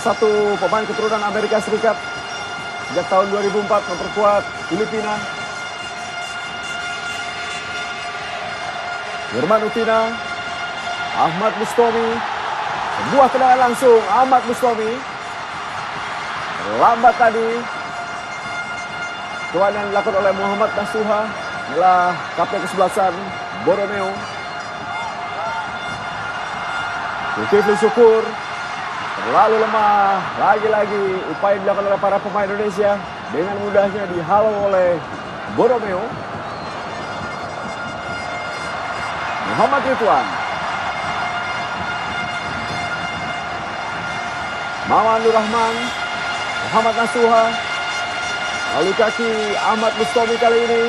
salah satu pemain keturunan Amerika Serikat. Sejak tahun 2004 memperkuat Filipina. Irfan Utina, Ahmad Mustomi. Sebuah tendangan langsung Ahmad Mustomi. Lambat tadi. Tuan yang dilakukan oleh Muhammad Nasuha adalah kapten kesebelasan Borromeo. Zulkifli Syukur terlalu lemah. Lagi-lagi upaya dilakukan oleh para pemain Indonesia dengan mudahnya dihalau oleh Borromeo. Muhammad Ridwan, Maman Nur Rahman, Muhammad Nasuha, lalu kaki Ahmad Mustomi kali ini.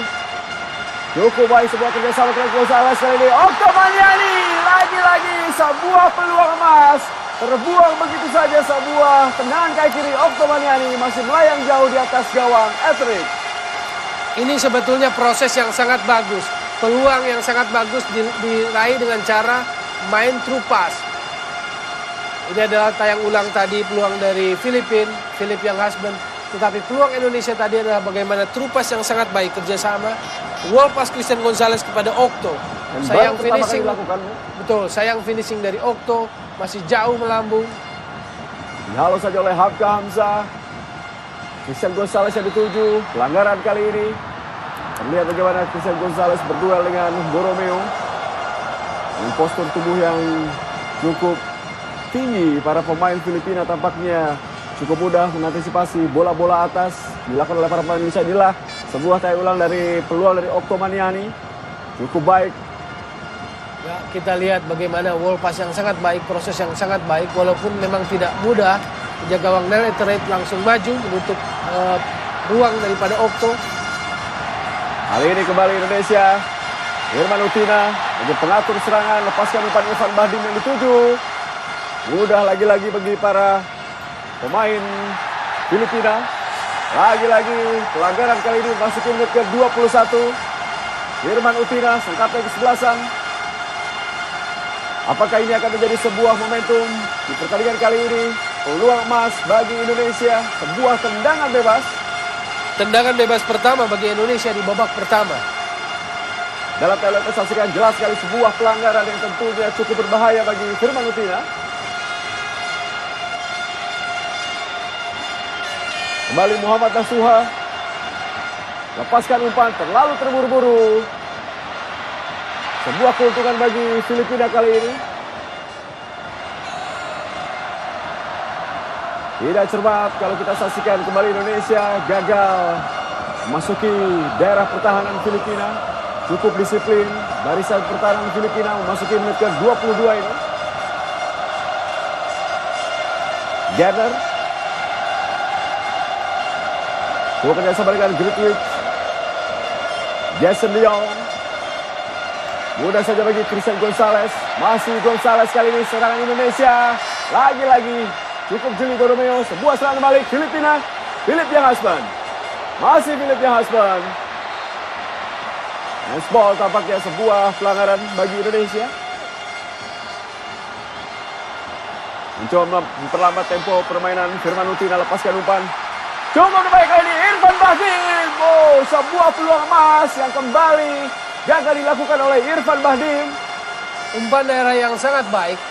Cukup baik sebuah kerjasama dengan Gonzales kali ini. Oktomaniani lagi-lagi sebuah peluang emas. Terbuang begitu saja sebuah tendangan kaki kiri. Oktomaniani masih melayang jauh di atas gawang Etheridge. Ini sebetulnya proses yang sangat bagus. Peluang yang sangat bagus diraih dengan cara main through pass. Ini adalah tayang ulang tadi peluang dari Philip Young Husband. Tetapi peluang Indonesia tadi adalah bagaimana through pass yang sangat baik kerjasama. Wall pass Christian Gonzalez kepada Okto. Sayang finishing, betul, sayang finishing dari Okto masih jauh melambung. Dihalau saja oleh Hapka Hamzah. Christian Gonzalez yang dituju, pelanggaran kali ini. Terlihat bagaimana Christian Gonzalez berduel dengan Borromeo. Dengan postur tubuh yang cukup tinggi, para pemain Filipina tampaknya cukup mudah mengantisipasi bola-bola atas. Dilakukan oleh para pemain Indonesia. Inilah sebuah tayang ulang dari peluang dari Oktomaniani. Cukup baik. Ya, kita lihat bagaimana wall pass yang sangat baik, proses yang sangat baik. Walaupun memang tidak mudah, penjaga gawang Nel Etheridge langsung maju menutup ruang daripada Okto. Kali ini kembali Indonesia. Irfan Utina sebagai pengatur serangan, lepaskan umpan Irfan Bahdim yang dituju. Mudah lagi-lagi bagi para pemain Filipina. Lagi-lagi pelanggaran kali ini memasuki menit ke-21. Irfan Utina, sang kapten kesebelasan. Apakah ini akan menjadi sebuah momentum di pertandingan kali ini? Peluang emas bagi Indonesia, sebuah tendangan bebas. Tendangan bebas pertama bagi Indonesia di babak pertama. Dalam tayang saksikan jelas sekali sebuah pelanggaran yang tentunya cukup berbahaya bagi Irfan Utina. Kembali Muhammad Nasuha. Lepaskan umpan, terlalu terburu-buru. Sebuah keuntungan bagi Filipina kali ini. Tidak cermat kalau kita saksikan kembali Indonesia gagal memasuki daerah pertahanan Filipina. Cukup disiplin barisan pertahanan Filipina memasuki menit ke-22 ini. Garner. Coba kerjasama dengan Gritwich. Jason Leong. Mudah saja bagi Christian Gonzalez. Masih Gonzalez kali ini serangan Indonesia. Lagi-lagi cukup jeli Borromeo. Sebuah serangan balik Filipina. Philip Young Husband. Masih Philip Young Husband. Handsball tampaknya sebuah pelanggaran bagi Indonesia. Mencoba memperlambat tempo permainan. Irfan Utina lepaskan umpan. Cukup baik kali ini Irfan Bahdim. Oh, sebuah peluang emas yang kembali gagal dilakukan oleh Irfan Bahdim. Umpan daerah yang sangat baik.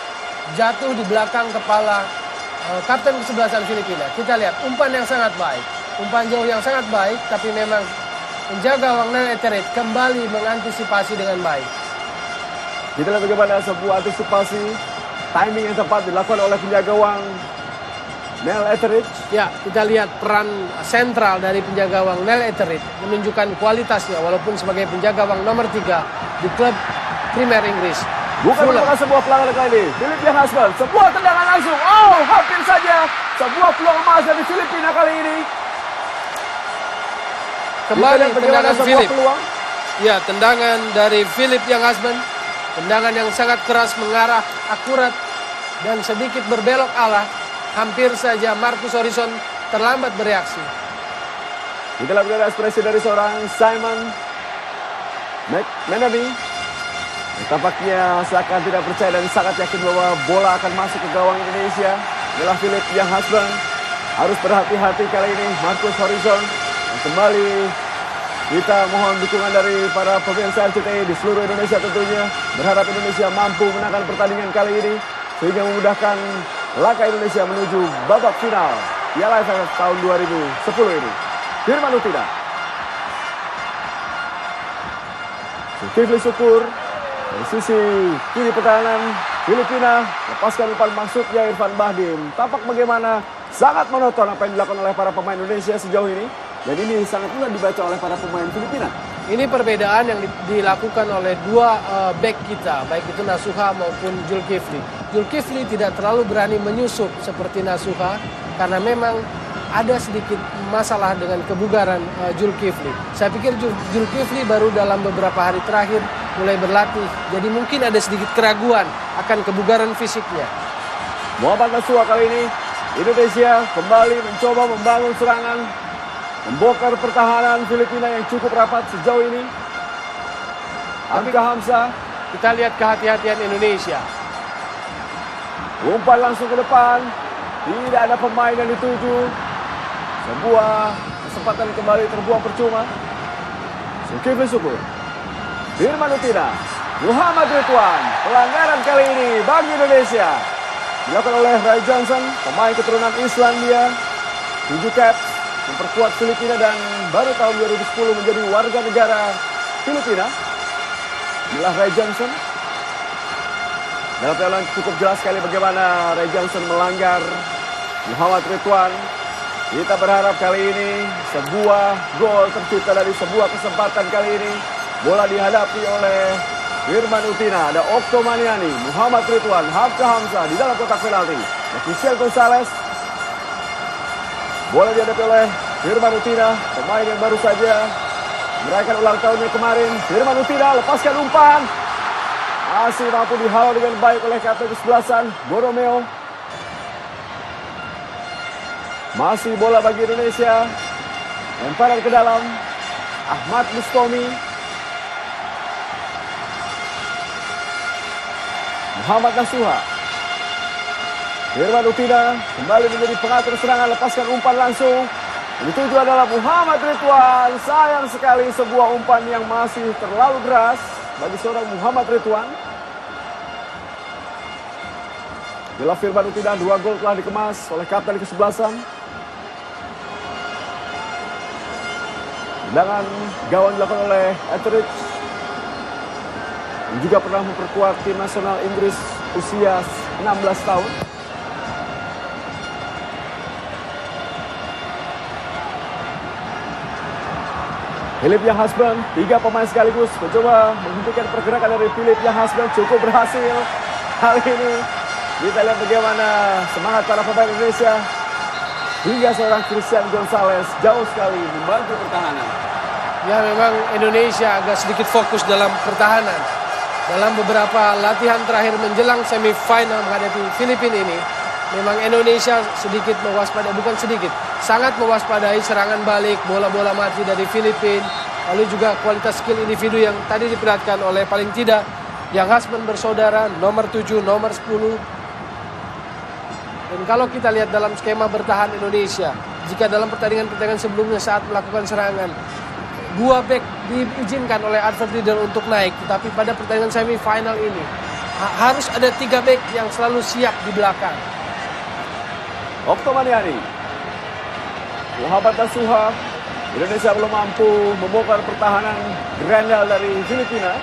Jatuh di belakang kepala kapten kesebelasan Filipina. Kita lihat umpan yang sangat baik. Umpan jauh yang sangat baik. Tapi memang penjaga gawang Nel Etheridge kembali mengantisipasi dengan baik. Kita lihat bagaimana sebuah antisipasi. Timing yang tepat dilakukan oleh penjaga gawang Nel Etheridge. Ya, kita lihat peran sentral dari penjaga gawang Nel Etheridge menunjukkan kualitasnya walaupun sebagai penjaga gawang nomor 3 di klub Premier Inggris. Bukan merupakan sebuah pelanggaran kali ini. Philip Young Husband, sebuah tendangan langsung. Oh, hampir saja sebuah peluang emas dari Filipina kali ini. Kembali tendangan Philip. Peluang. Ya, tendangan dari Philip Young Husband. Tendangan yang sangat keras mengarah akurat dan sedikit berbelok arah. Hampir saja Marcus Horizon terlambat bereaksi. Kita lihat ekspresi dari seorang Simon McManamy. Tampaknya seakan tidak percaya dan sangat yakin bahwa bola akan masuk ke gawang Indonesia. Inilah Philip yang husband. Harus berhati-hati kali ini. Marcus Horizon. Dan kembali kita mohon dukungan dari para pemirsa RCTI di seluruh Indonesia tentunya. Berharap Indonesia mampu menangkan pertandingan kali ini. Sehingga memudahkan langkah Indonesia menuju babak final Piala AFF tahun 2010 ini. Firman Utina. Zulkifli Syukur. Dari sisi kiri pertahanan Filipina. Lepaskan umpan masuknya Irfan Bahdim. Tampak bagaimana sangat monoton apa yang dilakukan oleh para pemain Indonesia sejauh ini. Dan ini sangat mudah dibaca oleh para pemain Filipina. Ini perbedaan yang dilakukan oleh dua back kita, baik itu Nasuha maupun Zulkifli. Zulkifli tidak terlalu berani menyusup seperti Nasuha karena memang ada sedikit masalah dengan kebugaran Zulkifli. Saya pikir Zulkifli baru dalam beberapa hari terakhir mulai berlatih, jadi mungkin ada sedikit keraguan akan kebugaran fisiknya. Muhammad Nasuha kali ini Indonesia kembali mencoba membangun serangan, membongkar pertahanan Filipina yang cukup rapat sejauh ini. Hamka Hamzah, kita lihat kehati-hatian Indonesia. Umpan langsung ke depan, tidak ada pemain yang dituju. Sebuah kesempatan kembali terbuang percuma. Zulkifli Syukur, Firman Utina, Muhammad Ridwan. Pelanggaran kali ini bagi Indonesia dilakukan oleh Ray Johnson, pemain keturunan Islandia, 7 caps, memperkuat Filipina dan baru tahun 2010 menjadi warga negara Filipina. Inilah Ray Johnson. Dalam penilaian cukup jelas sekali bagaimana Ray Johnson melanggar Muhammad Ridwan. Kita berharap kali ini sebuah gol tercipta dari sebuah kesempatan kali ini. Bola dihadapi oleh Firman Utina, ada Okto Maniani, Muhammad Ridwan, Hamka Hamzah di dalam kotak penalti. Christian Gonzalez. Bola dihadapi oleh Firman Utina, pemain yang baru saja merayakan ulang tahunnya kemarin. Firman Utina lepaskan umpan. Masih mampu dihalau dengan baik oleh kapten kesebelasan Borromeo. Masih bola bagi Indonesia. Lemparan ke dalam. Ahmad Mustomi. Muhammad Nasuha. Firman Utina kembali menjadi pengatur serangan, lepaskan umpan langsung. Yang dituju adalah Muhammad Ridwan. Sayang sekali sebuah umpan yang masih terlalu deras bagi seorang Muhammad Ridwan. Bila Firman Utina, 2 gol telah dikemas oleh kapten kesebelasan. Tendangan gawang dilakukan oleh Etheridge. Yang juga pernah memperkuat tim nasional Inggris usia 16 tahun. Philip yang husband, 3 pemain sekaligus mencoba menghentikan pergerakan dari Philip yang husband, cukup berhasil. Kali ini kita lihat bagaimana semangat para pemain Indonesia. Hingga seorang Christian Gonzalez jauh sekali membantu pertahanan. Ya, memang Indonesia agak sedikit fokus dalam pertahanan. Dalam beberapa latihan terakhir menjelang semifinal menghadapi Filipina ini, memang Indonesia sedikit mewaspadai, bukan sedikit, sangat mewaspadai serangan balik, bola-bola mati dari Filipina. Lalu juga kualitas skill individu yang tadi diperlihatkan oleh paling tidak yang husband bersaudara, nomor 7, nomor 10. Dan kalau kita lihat dalam skema bertahan Indonesia, jika dalam pertandingan-pertandingan sebelumnya saat melakukan serangan, 2 back diizinkan oleh Alfred Riedel untuk naik, tetapi pada pertandingan semifinal ini harus ada 3 back yang selalu siap di belakang. Okto Maniani, Muhammad Nasuha. Indonesia belum mampu membongkar pertahanan Grendel dari Filipina.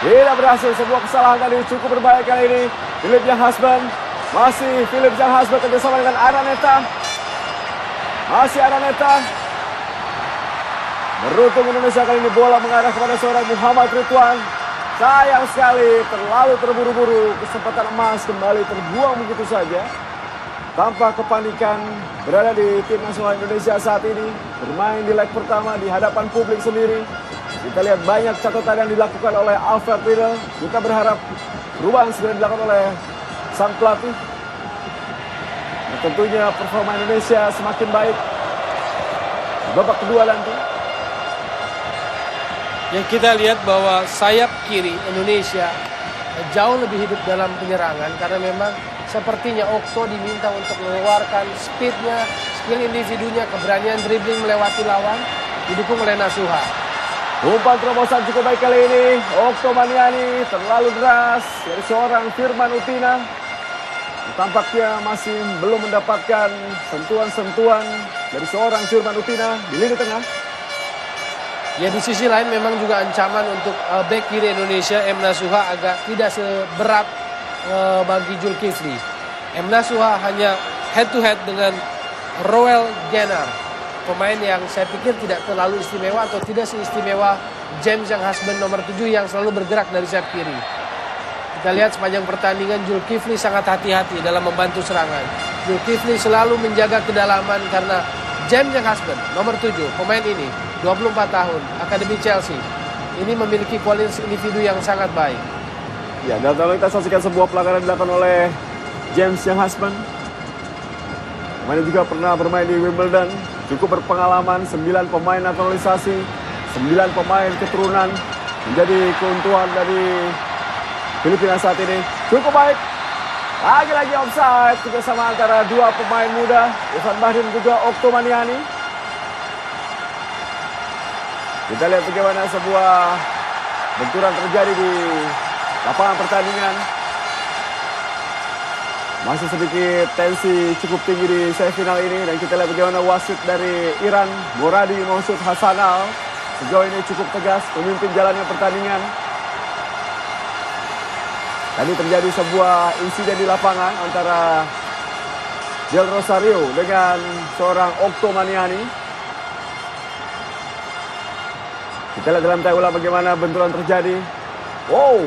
Tidak berhasil, sebuah kesalahan tadi cukup berbahaya kali ini. Philip yang husband, masih Philip yang husband kerjasama dengan Araneta. Masih Araneta. Beruntung Indonesia kali ini bola mengarah kepada seorang Muhammad Ridwan. Sayang sekali, terlalu terburu-buru. Kesempatan emas kembali terbuang begitu saja. Tanpa kepanikan berada di tim nasional Indonesia saat ini. Bermain di leg pertama di hadapan publik sendiri. Kita lihat banyak catatan yang dilakukan oleh Alfred Riedel. Kita berharap perubahan segera dilakukan oleh sang pelatih. Dan tentunya performa Indonesia semakin baik di babak kedua nanti. Yang kita lihat bahwa sayap kiri Indonesia jauh lebih hidup dalam penyerangan karena memang Sepertinya Okto diminta untuk mengeluarkan speednya, skill individunya, keberanian dribbling melewati lawan, didukung oleh Nasuha. Umpan terobosan cukup baik kali ini. Okto Maniani terlalu deras dari seorang Firman Utina. Tampaknya masih belum mendapatkan sentuhan-sentuhan dari seorang Firman Utina di lini tengah. Ya di sisi lain memang juga ancaman untuk bek kiri Indonesia, M. Nasuha agak tidak seberat bagi Zulkifli. M. Nasuha hanya head to head dengan Roel Genar, pemain yang saya pikir tidak terlalu istimewa atau tidak seistimewa James yang husband nomor 7 yang selalu bergerak dari sayap kiri. Kita lihat sepanjang pertandingan Zulkifli sangat hati-hati dalam membantu serangan. Zulkifli selalu menjaga kedalaman karena James yang husband nomor 7, pemain ini 24 tahun, Akademi Chelsea. Ini memiliki kualitas individu yang sangat baik. Ya, dan kalau kita saksikan sebuah pelanggaran dilakukan oleh James yang husband. Pemain juga pernah bermain di Wimbledon, cukup berpengalaman, 9 pemain naturalisasi, 9 pemain keturunan, menjadi keuntungan dari Filipina saat ini. Cukup baik. Lagi-lagi offside, kerjasama antara dua pemain muda, Irfan Bahdim dan juga Okto Maniani. Kita lihat bagaimana sebuah benturan terjadi di lapangan pertandingan. Masih sedikit tensi cukup tinggi di semifinal ini. Dan kita lihat bagaimana wasit dari Iran, Moradi Mausud Hasanal, sejauh ini cukup tegas memimpin jalannya pertandingan. Tadi terjadi sebuah insiden di lapangan antara Del Rosario dengan seorang Okto Maniani. Kita lihat dalam tayang ulang bagaimana benturan terjadi. Wow,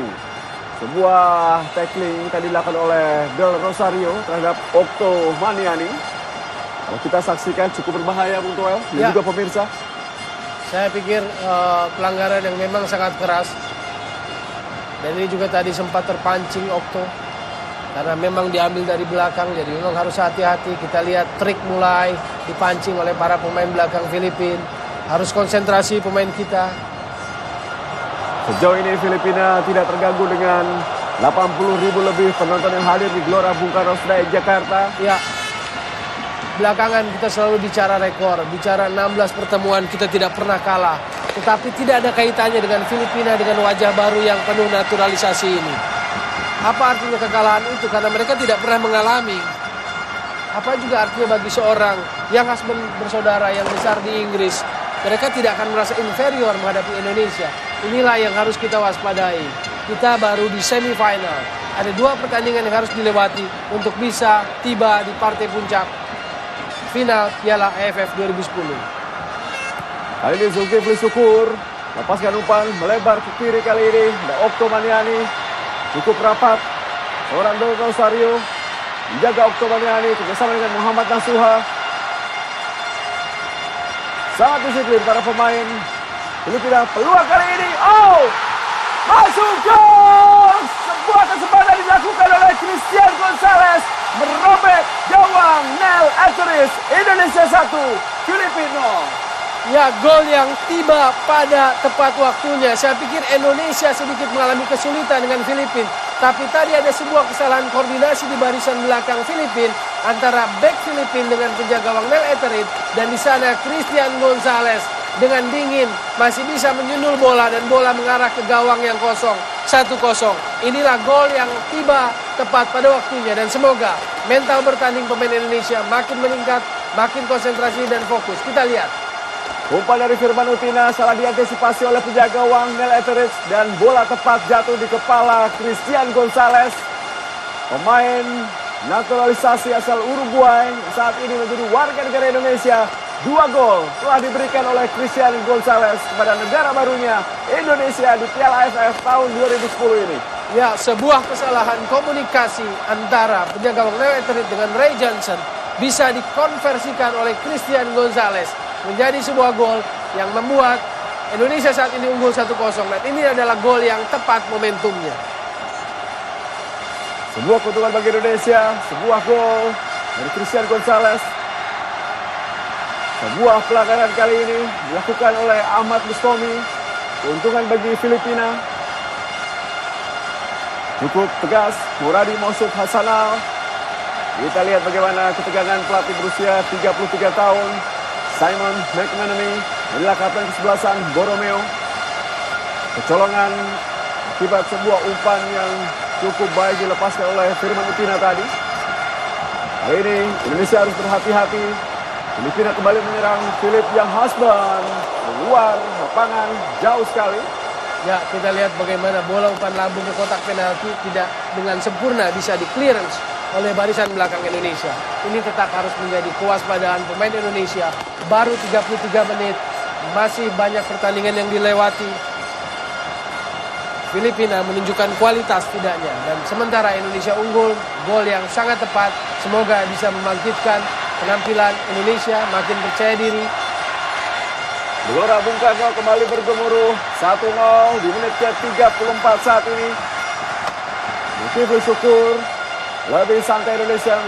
sebuah tackling tadi dilakukan oleh Del Rosario terhadap Okto Maniani. Kalau kita saksikan cukup berbahaya untuk Noel dan juga pemirsa. Saya pikir pelanggaran yang memang sangat keras. Dan ini juga tadi sempat terpancing Okto. Karena memang diambil dari belakang, jadi memang harus hati-hati. Kita lihat trik mulai dipancing oleh para pemain belakang Filipina. Harus konsentrasi pemain kita. Sejauh ini Filipina tidak terganggu dengan 80.000 lebih penonton yang hadir di Gelora Bung Karno Senayan Jakarta. Ya, belakangan kita selalu bicara rekor, bicara 16 pertemuan kita tidak pernah kalah. Tetapi tidak ada kaitannya dengan Filipina dengan wajah baru yang penuh naturalisasi ini. Apa artinya kekalahan itu? Karena mereka tidak pernah mengalami. Apa juga artinya bagi seorang yang husband bersaudara yang besar di Inggris? Mereka tidak akan merasa inferior menghadapi Indonesia. Inilah yang harus kita waspadai. Kita baru di semifinal. Ada 2 pertandingan yang harus dilewati untuk bisa tiba di partai puncak final Piala AFF 2010. Kali ini Zulkifli Syukur lepaskan umpan melebar ke kiri kali ini. Ada Okto Maniani cukup rapat. Seorang Del Rosario menjaga Okto Maniani bersama dengan Muhammad Nasuha. Sangat disiplin para pemain Filipina. Peluang kali ini, masuk gol! Sebuah kesempatan dilakukan oleh Christian Gonzalez merobek gawang Nel Etheridge. Indonesia 1, Filipina 0. Ya, gol yang tiba pada tepat waktunya. Saya pikir Indonesia sedikit mengalami kesulitan dengan Filipina. Tapi tadi ada sebuah kesalahan koordinasi di barisan belakang Filipina antara back Filipina dengan penjaga gawang Nel Etheridge, dan di sana Christian Gonzalez dengan dingin masih bisa menyundul bola dan bola mengarah ke gawang yang kosong. 1-0. Inilah gol yang tiba tepat pada waktunya, dan semoga mental bertanding pemain Indonesia makin meningkat, makin konsentrasi dan fokus. Kita lihat. Umpan dari Firman Utina salah diantisipasi oleh penjaga gawang Nel Etheridge dan bola tepat jatuh di kepala Christian Gonzalez. Pemain naturalisasi asal Uruguay saat ini menjadi warga negara Indonesia. 2 gol telah diberikan oleh Christian Gonzalez kepada negara barunya Indonesia di Piala AFF tahun 2010 ini. Ya, sebuah kesalahan komunikasi antara penjaga gawang Nel Etheridge dengan Ray Johnson bisa dikonversikan oleh Christian Gonzalez menjadi sebuah gol yang membuat Indonesia saat ini unggul 1-0. Dan ini adalah gol yang tepat momentumnya. Sebuah keuntungan bagi Indonesia, sebuah gol dari Christian Gonzalez. Sebuah pelanggaran kali ini dilakukan oleh Ahmad Bustomi. Keuntungan bagi Filipina. Cukup tegas, Moradi Mausud Hasanal Kita lihat bagaimana ketegangan pelatih berusia 33 tahun. Simon McManamy. Inilah kapten kesebelasan Borromeo. Kecolongan akibat sebuah umpan yang cukup baik dilepaskan oleh Firman Utina tadi. Kali ini Indonesia harus berhati-hati. Filipina kembali menyerang. Philip yang husband keluar lapangan jauh sekali. Ya, kita lihat bagaimana bola umpan lambung ke kotak penalti tidak dengan sempurna bisa di clearance oleh barisan belakang Indonesia. Ini tetap harus menjadi kewaspadaan pemain Indonesia. Baru 33 menit, masih banyak pertandingan yang dilewati. Filipina menunjukkan kualitas tidaknya. Dan sementara Indonesia unggul, gol yang sangat tepat. Semoga bisa membangkitkan penampilan Indonesia, makin percaya diri. Gelora Bung Karno kembali bergemuruh 1-0 di menit ke-34 saat ini. Zulkifli Syukur lebih santai Indonesia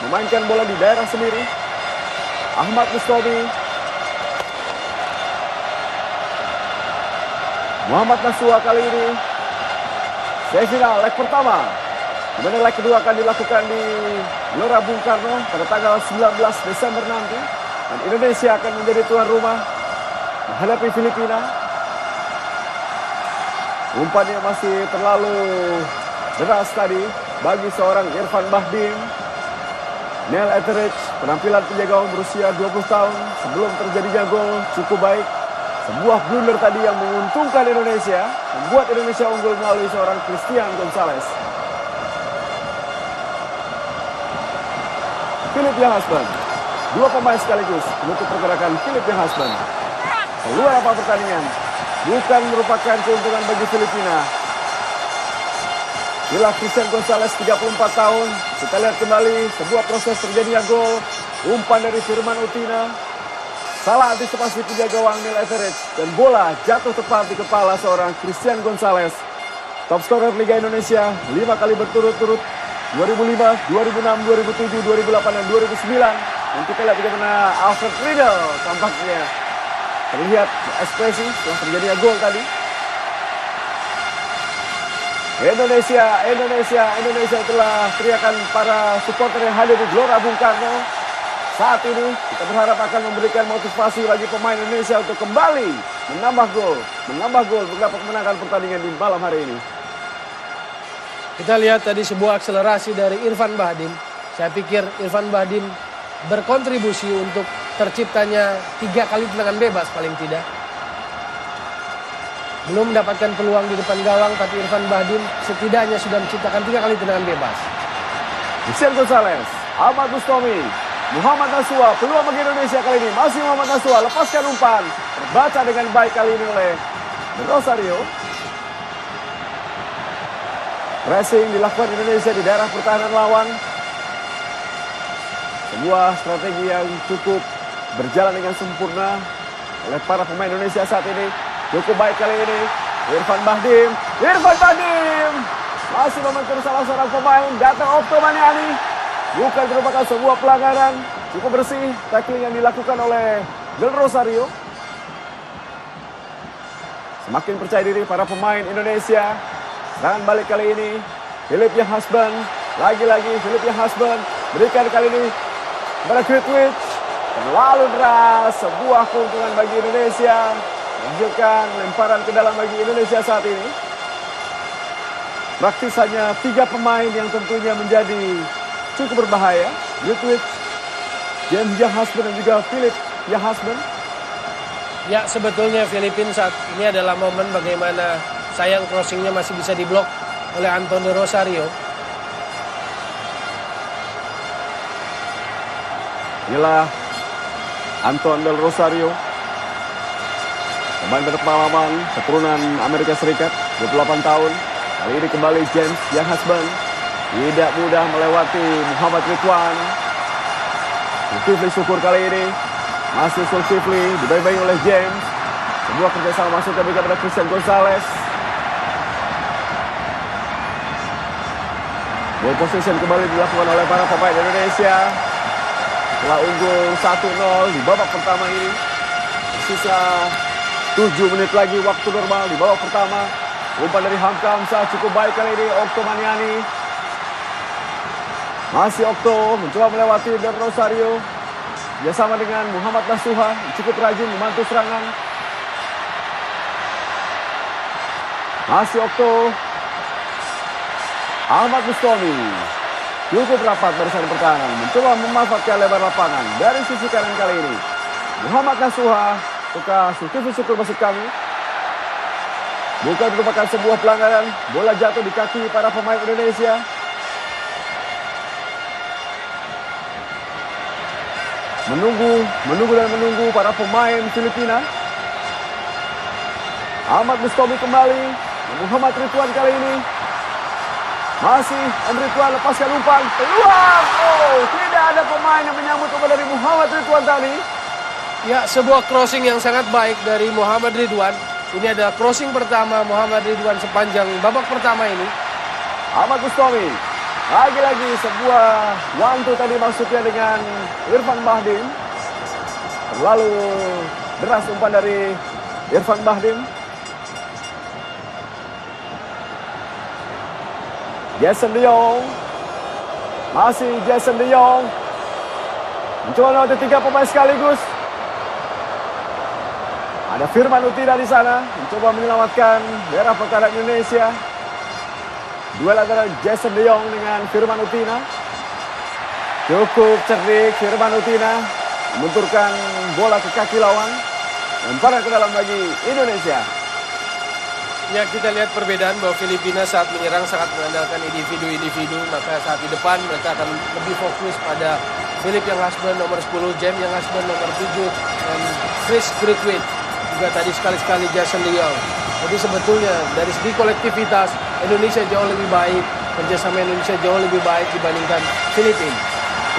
memainkan bola di daerah sendiri. Ahmad Mustomi, Muhammad Nasuha kali ini semifinal leg pertama. Di mana leg kedua akan dilakukan di Gelora Bung Karno pada tanggal 19 Desember nanti. Dan Indonesia akan menjadi tuan rumah menghadapi Filipina. Umpannya masih terlalu deras tadi bagi seorang Irfan Bahdim. Neil Etheridge, penampilan penjaga gawang berusia 20 tahun sebelum terjadinya gol cukup baik. Sebuah blunder tadi yang menguntungkan Indonesia, membuat Indonesia unggul melalui seorang Christian Gonzalez. Philip Yahasban, dua pemain sekaligus menutup pergerakan Philip Yahasban. Keluar apa pertandingan, bukan merupakan keuntungan bagi Filipina. Inilah Christian Gonzalez 34 tahun. Kita lihat kembali sebuah proses terjadinya gol. Umpan dari Firman Utina. Salah antisipasi penjaga gawang Neil Etheridge. Dan bola jatuh tepat di kepala seorang Christian Gonzalez. Top scorer Liga Indonesia 5 kali berturut-turut. 2005, 2006, 2007, 2008, dan 2009. Dan kita lihat bagaimana Alfred Riedel tampaknya terlihat ekspresi setelah terjadinya gol tadi. Indonesia itulah teriakan para supporter yang hadir di Gelora Bung Karno. Saat ini kita berharap akan memberikan motivasi bagi pemain Indonesia untuk kembali menambah gol untuk dapat memenangkan pertandingan di malam hari ini. Kita lihat tadi sebuah akselerasi dari Irfan Bahdim. Saya pikir Irfan Bahdim berkontribusi untuk terciptanya 3 kali tendangan bebas paling tidak. Belum mendapatkan peluang di depan gawang, tapi Irfan Bahdim setidaknya sudah menciptakan 3 kali tendangan bebas. Christian Gonzalez, Ahmad Mustomi, Muhammad Nasuha, peluang bagi Indonesia kali ini. Masih Muhammad Nasuha, lepaskan umpan. Terbaca dengan baik kali ini oleh Rosario. Pressing dilakukan Indonesia di daerah pertahanan lawan. Sebuah strategi yang cukup berjalan dengan sempurna oleh para pemain Indonesia saat ini. Cukup baik kali ini. Irfan Bahdim. Masih mementur salah seorang pemain. Datang Oktomaniani. Bukan merupakan sebuah pelanggaran. Cukup bersih tackling yang dilakukan oleh Del Rosario. Semakin percaya diri para pemain Indonesia. Serangan balik kali ini. Philip Yahasban. Lagi-lagi Philip Yahasban. Berikan kali ini kepada Gritwich. Terlalu deras. Sebuah keuntungan bagi Indonesia. Menghasilkan lemparan ke dalam bagi Indonesia saat ini. Praktis hanya 3 pemain yang tentunya menjadi cukup berbahaya. Gritwich, James Yahasban, dan juga Philip Yahasban. Ya, sebetulnya Filipina saat ini adalah momen bagaimana sayang crossingnya masih bisa diblok oleh Anton De Rosario. Inilah Anton Del Rosario. Pemain berpengalaman keturunan Amerika Serikat, 28 tahun. Kali ini kembali James Yahasban. Tidak mudah melewati Muhammad Ridwan. Zulkifli Syukur kali ini. Masih Zulkifli, dibayi-bayi oleh James. Sebuah kerjasama masuk kepada Christian Gonzalez. Ball position kembali dilakukan oleh para pemain Indonesia. Setelah unggul 1-0 di babak pertama ini. Sisa 7 menit lagi waktu normal di babak pertama. Umpan dari Hamka Hamzah cukup baik kali ini. Oktomaniani. Masih Okto mencoba melewati Del Rosario. Bersama dengan Muhammad Nasuha, cukup rajin membantu serangan. Masih Okto. Ahmad Bustami cukup rapat barisan pertahanan, mencoba memanfaatkan lebar lapangan dari sisi kanan kali ini. Muhammad Nasuha, suka syukur maksud kami. Bukan merupakan sebuah pelanggaran, bola jatuh di kaki para pemain Indonesia. Menunggu para pemain Filipina. Ahmad Bustami kembali. Muhammad Ridwan kali ini. Masih Ridwan lepaskan umpan. Peluang. Oh, tidak ada pemain yang menyambut umpan dari Muhammad Ridwan tadi. Ya, sebuah crossing yang sangat baik dari Muhammad Ridwan. Ini adalah crossing pertama Muhammad Ridwan sepanjang babak pertama ini. Ahmad Bustami. Lagi-lagi sebuah one-two tadi maksudnya dengan Irfan Bahdim. Terlalu deras umpan dari Irfan Bahdim. Jason De Jong. Masih Jason De Jong. Mencoba melewati 3 pemain sekaligus. Ada Firman Utina di sana. Mencoba menyelamatkan daerah pertahanan Indonesia. Duel antara Jason De Jong dengan Firman Utina. Cukup cerdik Firman Utina. Membenturkan bola ke kaki lawan. Lemparan ke dalam bagi Indonesia. Ya, kita lihat perbedaan bahwa Filipina saat menyerang sangat mengandalkan individu-individu. Maka saat di depan mereka akan lebih fokus pada Philip yang Husband nomor 10, James yang Husband nomor 7, dan Chris Greenwood. Juga tadi sekali-sekali Jason De Jong. Jadi sebetulnya dari segi kolektivitas Indonesia jauh lebih baik, kerjasama Indonesia jauh lebih baik dibandingkan Filipina.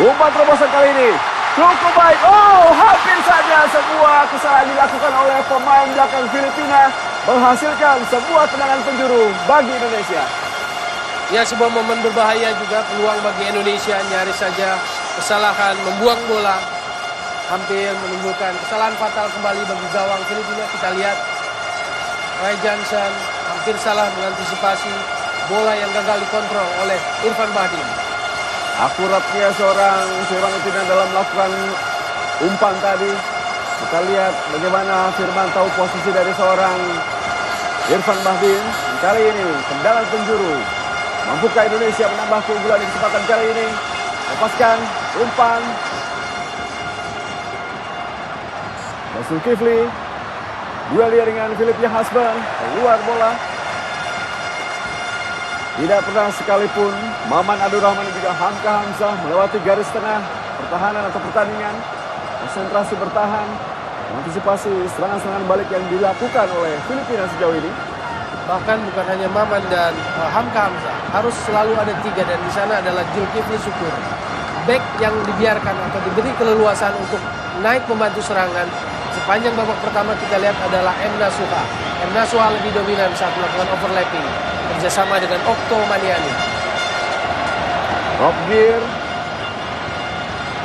Umpan terobosan kali ini cukup baik. Oh, hampir saja sebuah kesalahan dilakukan oleh pemain belakang Filipina menghasilkan sebuah tendangan penjuru bagi Indonesia. Ya, sebuah momen berbahaya juga, peluang bagi Indonesia, nyaris saja kesalahan membuang bola. Hampir menimbulkan kesalahan fatal kembali bagi gawang Filipina. Kita lihat Ray Johnson hampir salah mengantisipasi bola yang gagal dikontrol oleh Irfan Bahdim. Akuratnya seorang Firman Utina dalam melakukan umpan tadi. Kita lihat bagaimana Firman tahu posisi dari seorang Irfan Bahdim. Kali ini tendangan penjuru. Mampukah Indonesia menambah keunggulan di kesempatan kali ini? Lepaskan umpan. Zulkifli duel dia dengan Philip Yahasban, keluar bola. Tidak pernah sekalipun Maman Abdurrahman dan juga Hamka Hamzah melewati garis tengah pertahanan atau pertandingan. Konsentrasi bertahan, mengantisipasi serangan-serangan balik yang dilakukan oleh Filipina sejauh ini. Bahkan bukan hanya Maman dan Hamka Hamzah, harus selalu ada 3, dan di sana adalah Zulkifli Syukur. Back yang dibiarkan atau diberi keleluasan untuk naik membantu serangan. Sepanjang babak pertama kita lihat adalah M. Nasuha. M. Nasuha lebih dominan saat melakukan overlapping kerjasama dengan Okto Maniani. Rob Gear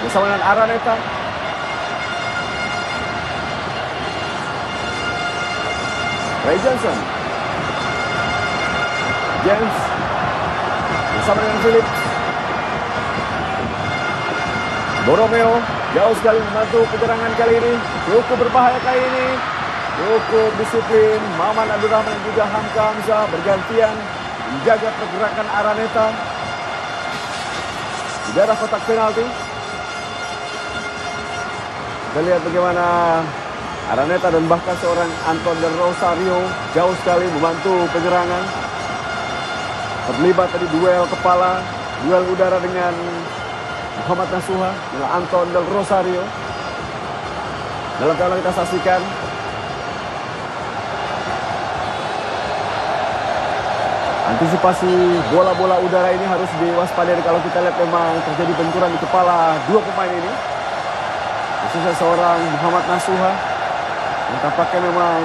bersama dengan Araneta. Ray Johnson. James bersama dengan Philip. Borromeo jauh sekali membantu penyerangan kali ini. Cukup berbahaya kali ini. Cukup disiplin. Maman Abdurrahman dan juga Hamka Hamzah bergantian menjaga pergerakan Araneta di daerah kotak penalti. Kita lihat bagaimana Araneta dan bahkan seorang Anton Del Rosario jauh sekali membantu penyerangan. Terlibat tadi duel kepala, duel udara dengan Muhammad Nasuha dengan Anton Del Rosario. Dalam tayang kita saksikan antisipasi bola-bola udara ini harus diwaspadai kalau kita lihat memang terjadi benturan di kepala dua pemain ini. Khususnya seorang Muhammad Nasuha yang tampaknya memang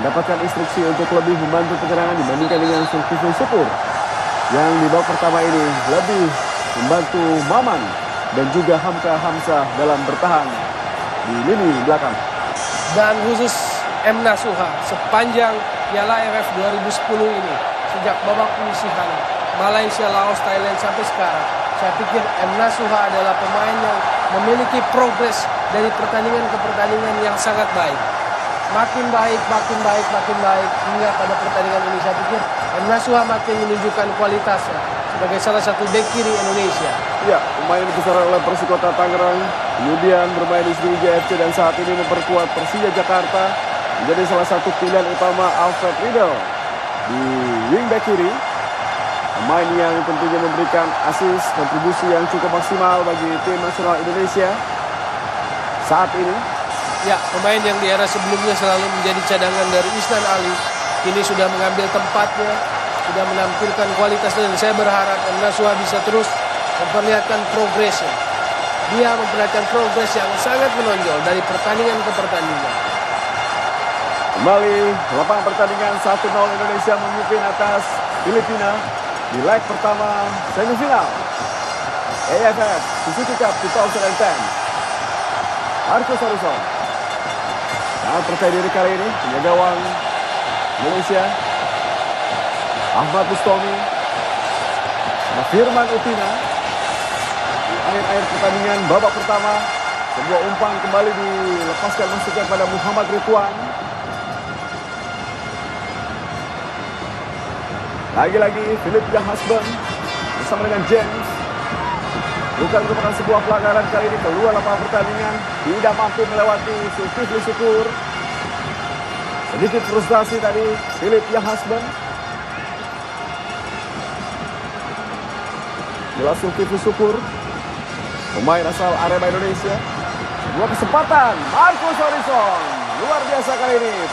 mendapatkan instruksi untuk lebih membantu penyerangan dibandingkan dengan Zulkifli Syukur yang di babak pertama ini lebih membantu Maman dan juga Hamka Hamzah dalam bertahan di lini belakang. Dan khusus M. Nasuha sepanjang Piala AFF 2010 ini, sejak babak penyisihan Malaysia, Laos, Thailand sampai sekarang, Saya pikir M. Nasuha adalah pemain yang memiliki progres dari pertandingan ke pertandingan yang sangat baik. Makin baik hingga pada pertandingan ini saya pikir M. Nasuha makin menunjukkan kualitasnya sebagai salah satu bek kiri Indonesia. Ya, pemain besar oleh Persikota Tangerang, kemudian bermain di Sriwijaya FC dan saat ini memperkuat Persija Jakarta, menjadi salah satu pilihan utama Alfred Riedel di wingback kiri. Pemain yang tentunya memberikan assist kontribusi yang cukup maksimal bagi tim nasional Indonesia saat ini. Ya, pemain yang di era sebelumnya selalu menjadi cadangan dari Isnan Ali, kini sudah mengambil tempatnya, sudah menampilkan kualitas, dan saya berharap M. Nasuha bisa terus memperlihatkan progresnya. Dia memperlihatkan progres yang sangat menonjol dari pertandingan ke pertandingan. Kembali lapangan pertandingan 1-0 Indonesia memimpin atas Filipina di leg pertama semifinal AFF Suzuki Cup 2010. Marcus Horizon sangat percaya diri kali ini, punya gawang Indonesia Ahmad Bustami, Firman Utina. Di akhir pertandingan babak pertama, sebuah umpan kembali dilepaskan masuknya pada Muhammad Ridwan. Lagi-lagi Philip Yahasben bersama dengan James. Bukan merupakan sebuah pelanggaran kali ini, keluar lapangan pertandingan, tidak mampu melewati Zulkifli Syukur. Sedikit frustasi tadi Philip Yahasben. Jelas Zulkifli Syukur, pemain asal Arema Indonesia. Sebuah kesempatan, Marcus Horizon. Luar biasa kali ini.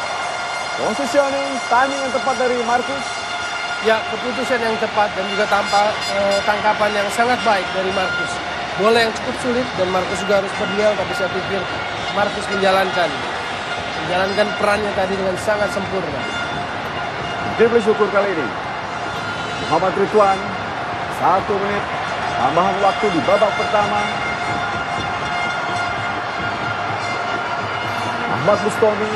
Positioning, timing yang tepat dari Marcus. Ya, keputusan yang tepat dan juga tangkapan yang sangat baik dari Marcus. Bola yang cukup sulit dan Marcus juga harus berdial, tapi saya pikir Marcus menjalankan perannya tadi dengan sangat sempurna. Zulkifli Syukur kali ini. Muhammad Ridwan, 1 menit tambahan waktu di babak pertama. Ahmad Bustami,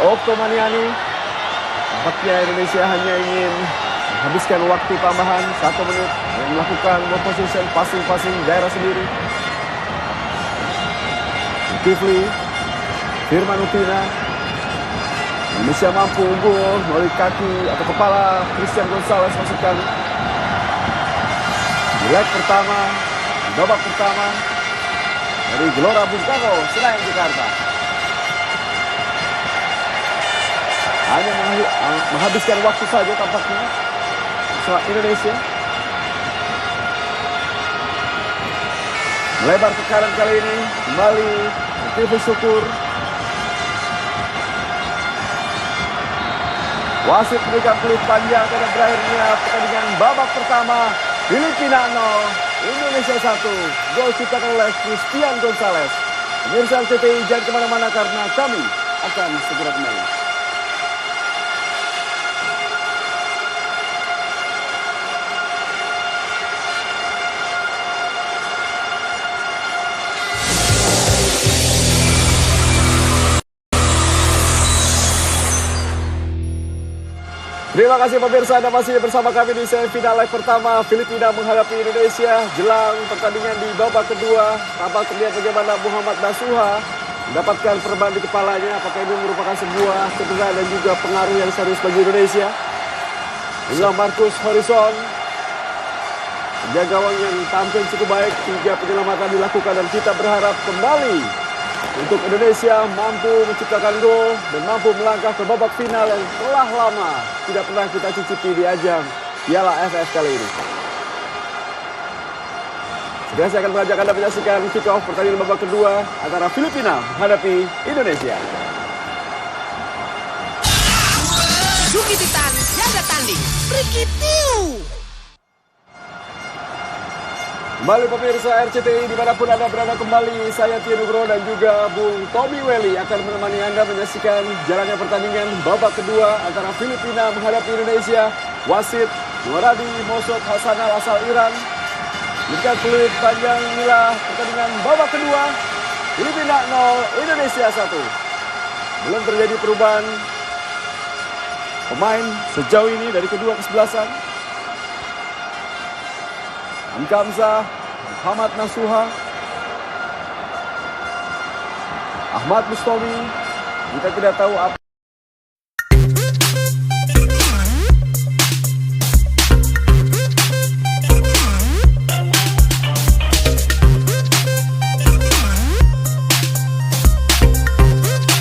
Okto Maniani. Tampaknya Indonesia hanya ingin menghabiskan waktu tambahan 1 menit dan melakukan ball position, passing daerah sendiri. Zulkifli, Firman Utina. Indonesia mampu unggul melalui kaki atau kepala Christian Gonzalez masukkan di leg pertama, di babak pertama dari Gelora Bung Karno, Senayan, Jakarta. Hanya menghabiskan waktu saja tampaknya bersama Indonesia. Melebar ke kanan kali ini, kembali Zulkifli Syukur. Wasit memberikan peluit panjang karena berakhirnya pertandingan babak pertama. Filipina 0, Indonesia 1. Gol ciptakan oleh Christian Gonzalez. Pemirsa RCTI, jangan kemana-mana karena kami akan segera kembali. Terima kasih pemirsa, Anda masih bersama kami di semifinal leg pertama Filipina menghadapi Indonesia. Jelang pertandingan di babak kedua, tampak terlihat bagaimana Muhammad Nasuha mendapatkan perban di kepalanya. Apakah ini merupakan sebuah cedera dan juga pengaruh yang serius bagi Indonesia? Inilah Marcus Horizon, penjaga gawang yang tampil cukup baik, 3 penyelamatan dilakukan dan kita berharap kembali untuk Indonesia mampu menciptakan gol dan mampu melangkah ke babak final yang telah lama tidak pernah kita cicipi di ajang Piala AFF kali ini. Segera saya akan mengajak Anda menyaksikan kick off pertandingan babak kedua antara Filipina menghadapi Indonesia. Suzuki Titan, jaga tanding, Rikitiu. Kembali pemirsa RCTI dimanapun Anda berada, kembali saya Tio Nugroho dan juga Bung Tommy Welly akan menemani Anda menyaksikan jalannya pertandingan babak kedua antara Filipina menghadapi Indonesia. Wasit Nuradi Mosot Hasanal asal Iran. Berikan peluit panjang, inilah pertandingan babak kedua. Filipina 0, Indonesia 1. Belum terjadi perubahan pemain sejauh ini dari kedua kesebelasan. Hamka Hamzah, Muhammad Nasuha, Ahmad Mustomi. Kita tidak tahu apa